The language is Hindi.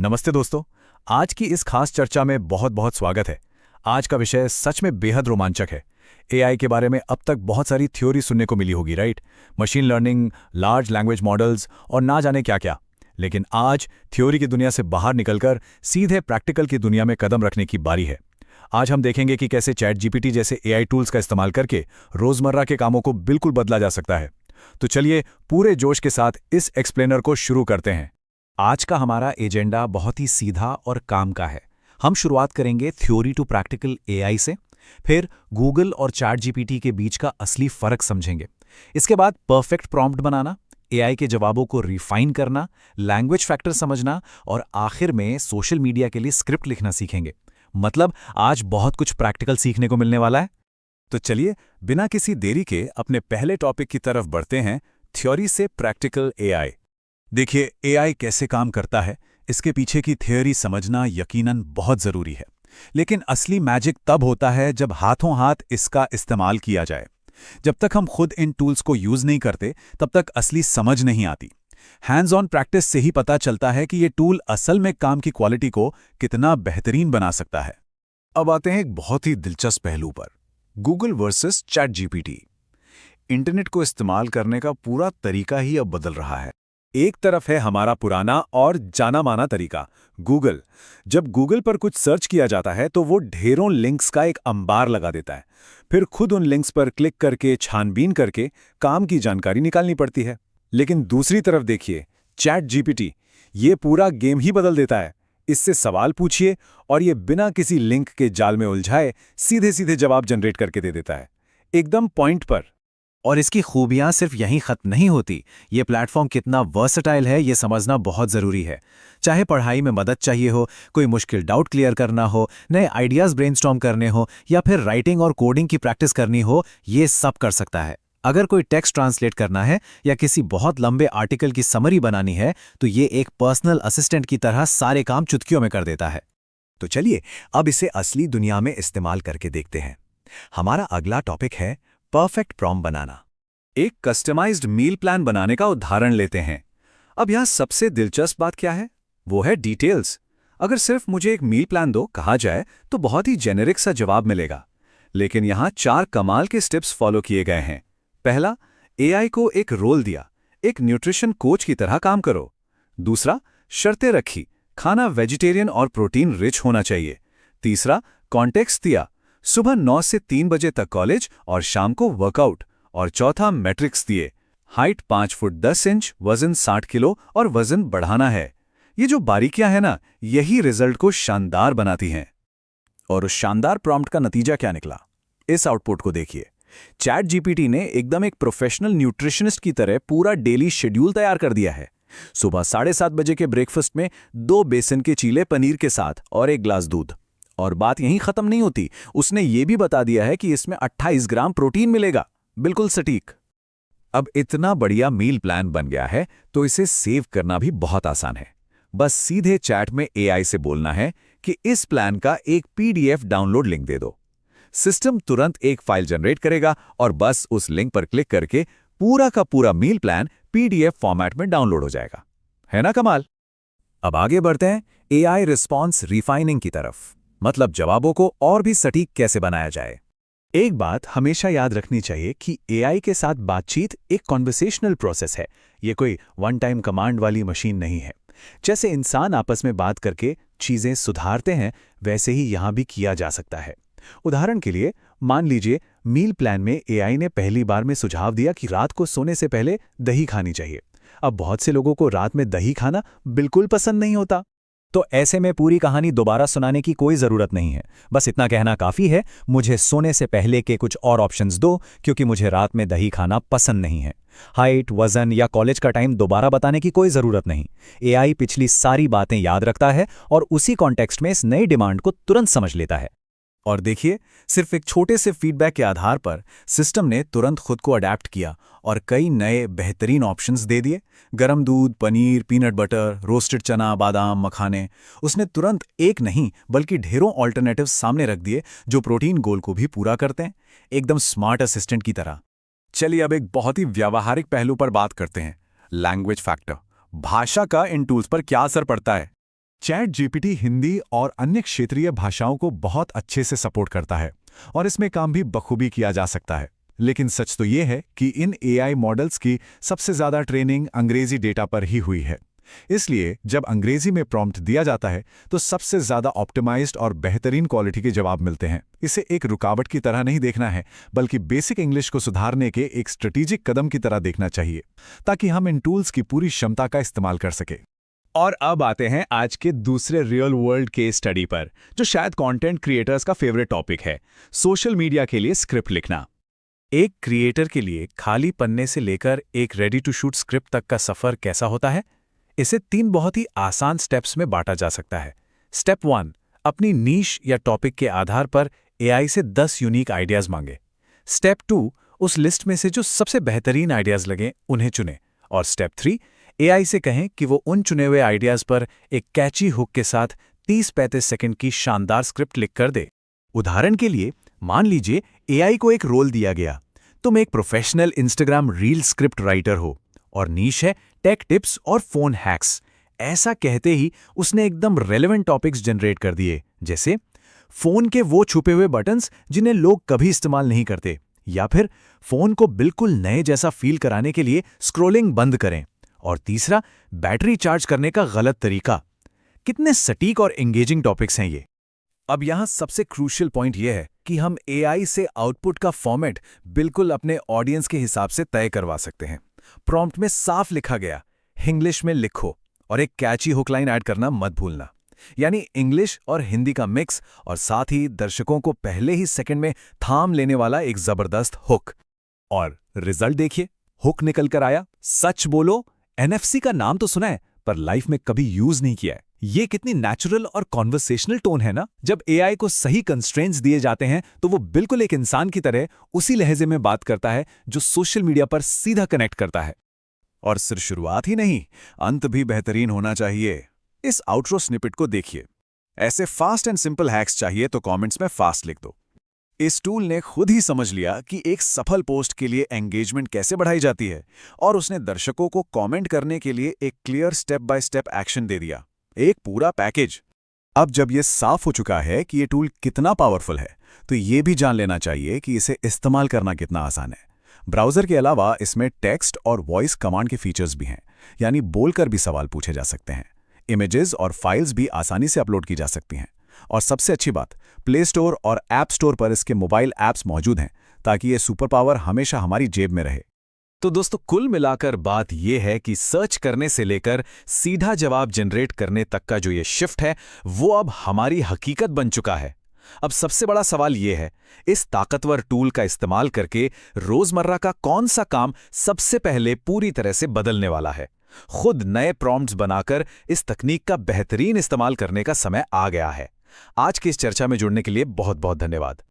नमस्ते दोस्तों। आज की इस खास चर्चा में बहुत बहुत स्वागत है। आज का विषय सच में बेहद रोमांचक है। एआई के बारे में अब तक बहुत सारी थ्योरी सुनने को मिली होगी, right? Machine learning, large language models और ना जाने क्या क्या। लेकिन आज थ्योरी की दुनिया से बाहर निकलकर सीधे प्रैक्टिकल की दुनिया में कदम रखने की बारी है। आज हम देखेंगे कि कैसे चैट जीपीटी जैसे एआई टूल्स का इस्तेमाल करके रोजमर्रा के कामों को बिल्कुल बदला जा सकता है। तो चलिए पूरे जोश के साथ इस एक्सप्लेनर को शुरू करते हैं। आज का हमारा एजेंडा बहुत ही सीधा और काम का है। हम शुरुआत करेंगे थ्योरी टू प्रैक्टिकल एआई से, फिर गूगल और चैट जीपीटी के बीच का असली फर्क समझेंगे। इसके बाद परफेक्ट प्रॉम्प्ट बनाना, एआई के जवाबों को रिफाइन करना, लैंग्वेज फैक्टर समझना और आखिर में सोशल मीडिया के लिए स्क्रिप्ट लिखना सीखेंगे। मतलब आज बहुत कुछ प्रैक्टिकल सीखने को मिलने वाला है। तो चलिए बिना किसी देरी के अपने पहले टॉपिक की तरफ बढ़ते हैं, थ्योरी से प्रैक्टिकल एआई। देखिए, एआई कैसे काम करता है, इसके पीछे की थ्योरी समझना यकीनन बहुत ज़रूरी है। लेकिन असली मैजिक तब होता है जब हाथों हाथ इसका इस्तेमाल किया जाए। जब तक हम खुद इन टूल्स को यूज़ नहीं करते, तब तक असली समझ नहीं आती। हैंड्स ऑन प्रैक्टिस से ही पता चलता है कि ये टूल असल में काम की क्वालिटी को कितना बेहतरीन बना सकता है। अब आते हैं एक बहुत ही दिलचस्प पहलू पर, Google versus chat GPT. Internet को इस्तेमाल करने का पूरा तरीका ही अब बदल रहा है। एक तरफ है हमारा पुराना और जाना माना तरीका, गूगल। जब गूगल पर कुछ सर्च किया जाता है तो वो ढेरों लिंक्स का एक अंबार लगा देता है। फिर खुद उन लिंक्स पर क्लिक करके छानबीन करके काम की जानकारी निकालनी पड़ती है। लेकिन दूसरी तरफ देखिए, चैट जीपीटी, ये पूरा गेम ही बदल देता है। इससे सवाल पूछिए और ये बिना किसी लिंक के जाल में उलझाए सीधे सीधे जवाब जनरेट करके दे देता है, एकदम पॉइंट पर। और इसकी खूबियां सिर्फ यहीं खत्म नहीं होती। ये प्लेटफॉर्म कितना वर्सेटाइल है ये समझना बहुत ज़रूरी है। चाहे पढ़ाई में मदद चाहिए हो, कोई मुश्किल डाउट क्लियर करना हो, नए आइडियाज़ ब्रेनस्टॉर्म करने हो या फिर राइटिंग और कोडिंग की प्रैक्टिस करनी हो, ये सब कर सकता है। अगर कोई टेक्स्ट ट्रांसलेट करना है या किसी बहुत लंबे आर्टिकल की समरी बनानी है तो ये एक पर्सनल असिस्टेंट की तरह सारे काम चुटकियों में कर देता है। तो चलिए अब इसे असली दुनिया में इस्तेमाल करके देखते हैं। हमारा अगला टॉपिक है परफेक्ट प्रॉम्प्ट बनाना। एक कस्टमाइज्ड मील प्लान बनाने का उदाहरण लेते हैं। अब यहाँ सबसे दिलचस्प बात क्या है? वो है डिटेल्स। अगर सिर्फ मुझे एक मील प्लान दो कहा जाए तो बहुत ही जेनेरिक सा जवाब मिलेगा। लेकिन यहाँ 4 कमाल के स्टेप्स फॉलो किए गए हैं। पहला, एआई को एक रोल दिया, एक न्यूट्रिशन कोच की तरह काम करो। दूसरा, शर्तें रखी, खाना वेजिटेरियन और प्रोटीन रिच होना चाहिए। तीसरा, कॉन्टेक्स्ट दिया, सुबह 9 से 3 बजे तक कॉलेज और शाम को वर्कआउट। और चौथा, मैट्रिक्स दिए, हाइट 5 फुट 10 इंच, वजन 60 किलो और वजन बढ़ाना है। ये जो बारीकियां हैं ना, यही रिजल्ट को शानदार बनाती हैं। और उस शानदार प्रॉम्प्ट का नतीजा क्या निकला? इस आउटपुट को देखिए। चैट जीपीटी ने एकदम एक प्रोफेशनल न्यूट्रिशनिस्ट की तरह पूरा डेली शेड्यूल तैयार कर दिया है। सुबह 7:30 बजे के ब्रेकफास्ट में 2 बेसन के चीले पनीर के साथ और 1 ग्लास दूध। और बात यहीं खत्म नहीं होती, उसने ये भी बता दिया है कि इसमें 28 ग्राम प्रोटीन मिलेगा। बिल्कुल सटीक। अब इतना बढ़िया मील प्लान बन गया है तो इसे सेव करना भी बहुत आसान है। बस सीधे चैट में एआई से बोलना है कि इस प्लान का एक पीडीएफ डाउनलोड लिंक दे दो। सिस्टम तुरंत एक फाइल जनरेट करेगा और बस उस लिंक पर क्लिक करके पूरा का पूरा मील प्लान पीडीएफ फॉर्मेट में डाउनलोड हो जाएगा। है ना कमाल? अब आगे बढ़ते हैं एआई रिस्पॉन्स रिफाइनिंग की तरफ। मतलब जवाबों को और भी सटीक कैसे बनाया जाए। एक बात हमेशा याद रखनी चाहिए कि एआई के साथ बातचीत एक कॉन्वर्सेशनल प्रोसेस है। ये कोई वन टाइम कमांड वाली मशीन नहीं है। जैसे इंसान आपस में बात करके चीज़ें सुधारते हैं, वैसे ही यहाँ भी किया जा सकता है। उदाहरण के लिए मान लीजिए मील प्लान में एआई ने पहली बार में सुझाव दिया कि रात को सोने से पहले दही खानी चाहिए। अब बहुत से लोगों को रात में दही खाना बिल्कुल पसंद नहीं होता। तो ऐसे में पूरी कहानी दोबारा सुनाने की कोई ज़रूरत नहीं है। बस इतना कहना काफ़ी है, मुझे सोने से पहले के कुछ और ऑप्शंस दो क्योंकि मुझे रात में दही खाना पसंद नहीं है। हाइट, वज़न या कॉलेज का टाइम दोबारा बताने की कोई ज़रूरत नहीं। एआई पिछली सारी बातें याद रखता है और उसी कॉन्टेक्स्ट में इस नई डिमांड को तुरंत समझ लेता है। और देखिए, सिर्फ एक छोटे से फीडबैक के आधार पर सिस्टम ने तुरंत खुद को अडैप्ट किया और कई नए बेहतरीन ऑप्शंस दे दिए। गरम दूध, पनीर, पीनट बटर, रोस्टेड चना, बादाम, मखाने। उसने तुरंत एक नहीं बल्कि ढेरों ऑल्टरनेटिव्स सामने रख दिए जो प्रोटीन गोल को भी पूरा करते हैं, एकदम स्मार्ट असिस्टेंट की तरह। चलिए अब एक बहुत ही व्यावहारिक पहलू पर बात करते हैं, लैंग्वेज फैक्टर। भाषा का इन टूल्स पर क्या असर पड़ता है? चैट जीपीटी हिंदी और अन्य क्षेत्रीय भाषाओं को बहुत अच्छे से सपोर्ट करता है और इसमें काम भी बखूबी किया जा सकता है। लेकिन सच तो ये है कि इन एआई मॉडल्स की सबसे ज़्यादा ट्रेनिंग अंग्रेजी डेटा पर ही हुई है। इसलिए जब अंग्रेजी में प्रॉम्प्ट दिया जाता है तो सबसे ज़्यादा ऑप्टिमाइज्ड और बेहतरीन क्वालिटी के जवाब मिलते हैं। इसे एक रुकावट की तरह नहीं देखना है, बल्कि बेसिक इंग्लिश को सुधारने के एक स्ट्रेटेजिक कदम की तरह देखना चाहिए, ताकि हम इन टूल्स की पूरी क्षमता का इस्तेमाल कर सके। और अब आते हैं आज के दूसरे रियल वर्ल्ड केस स्टडी पर, जो शायद कंटेंट क्रिएटर्स का फेवरेट टॉपिक है, सोशल मीडिया के लिए स्क्रिप्ट लिखना। एक क्रिएटर के लिए खाली पन्ने से लेकर एक रेडी टू शूट स्क्रिप्ट तक का सफर कैसा होता है? इसे 3 बहुत ही आसान स्टेप्स में बांटा जा सकता है। स्टेप 1, अपनी नीश या टॉपिक के आधार पर एआई से 10 यूनिक आइडियाज मांगे। स्टेप 2, उस लिस्ट में से जो सबसे बेहतरीन आइडियाज लगे उन्हें चुनें। और स्टेप 3, एआई से कहें कि वो उन चुने हुए आइडियाज पर एक कैची हुक के साथ 30-35 सेकंड की शानदार स्क्रिप्ट लिख कर दे। उदाहरण के लिए, मान लीजिए एआई को एक रोल दिया गया, तुम एक professional Instagram reel script writer हो और नीश है टेक टिप्स और फोन हैक्स। ऐसा कहते ही उसने एकदम रेलेवेंट टॉपिक्स जनरेट कर दिए, जैसे फोन के वो छुपे हुए बटन्स जिन्हें लोग कभी इस्तेमाल नहीं करते, या फिर फोन को बिल्कुल नए जैसा फील कराने के लिए स्क्रोलिंग बंद करें, और तीसरा, बैटरी चार्ज करने का गलत तरीका। कितने सटीक और एंगेजिंग टॉपिक्स हैं ये। अब यहां सबसे क्रूशियल पॉइंट यह है कि हम एआई से आउटपुट का फॉर्मेट बिल्कुल अपने ऑडियंस के हिसाब से तय करवा सकते हैं। प्रॉम्प्ट में साफ लिखा गया, इंग्लिश में लिखो, और एक कैची हुक लाइन ऐड करना मत भूलना। यानी इंग्लिश और हिंदी का मिक्स, और साथ ही दर्शकों को पहले ही सेकंड में थाम लेने वाला एक जबरदस्त हुक। और रिजल्ट देखिए, हुक निकल कर आया। सच बोलो, एनएफसी का नाम तो सुना है, पर लाइफ में कभी यूज नहीं किया है। ये कितनी नेचुरल और कॉन्वर्सेशनल टोन है ना। जब एआई को सही कंस्ट्रेंट्स दिए जाते हैं तो वो बिल्कुल एक इंसान की तरह उसी लहजे में बात करता है जो सोशल मीडिया पर सीधा कनेक्ट करता है। और सिर्फ शुरुआत ही नहीं, अंत भी बेहतरीन होना चाहिए। इस आउट्रो स्निपेट को देखिए। ऐसे फास्ट एंड सिंपल हैक्स चाहिए तो कमेंट्स में फास्ट लिख दो। इस टूल ने खुद ही समझ लिया कि एक सफल पोस्ट के लिए एंगेजमेंट कैसे बढ़ाई जाती है, और उसने दर्शकों को कमेंट करने के लिए एक clear step by step action दे दिया, एक पूरा पैकेज। अब जब ये साफ हो चुका है कि ये टूल कितना पावरफुल है, तो ये भी जान लेना चाहिए कि इसे इस्तेमाल करना कितना आसान है। ब्राउज़र के अलावा इसमें टेक्स्ट और वॉइस कमांड के फीचर्स भी हैं, यानी बोलकर भी सवाल पूछे जा सकते हैं। इमेजेस और फाइल्स भी आसानी से अपलोड की जा सकती हैं। और सबसे अच्छी बात, प्ले स्टोर और ऐप स्टोर पर इसके मोबाइल ऐप्स मौजूद हैं, ताकि ये सुपर पावर हमेशा हमारी जेब में रहे। तो दोस्तों, कुल मिलाकर बात यह है कि सर्च करने से लेकर सीधा जवाब जनरेट करने तक का जो ये शिफ्ट है, वो अब हमारी हकीकत बन चुका है। अब सबसे बड़ा सवाल ये है, इस ताकतवर टूल का इस्तेमाल करके रोजमर्रा का कौन सा काम सबसे पहले पूरी तरह से बदलने वाला है? खुद नए प्रॉम्प्ट्स बनाकर इस तकनीक का बेहतरीन इस्तेमाल करने का समय आ गया है। आज की इस चर्चा में जुड़ने के लिए बहुत बहुत धन्यवाद।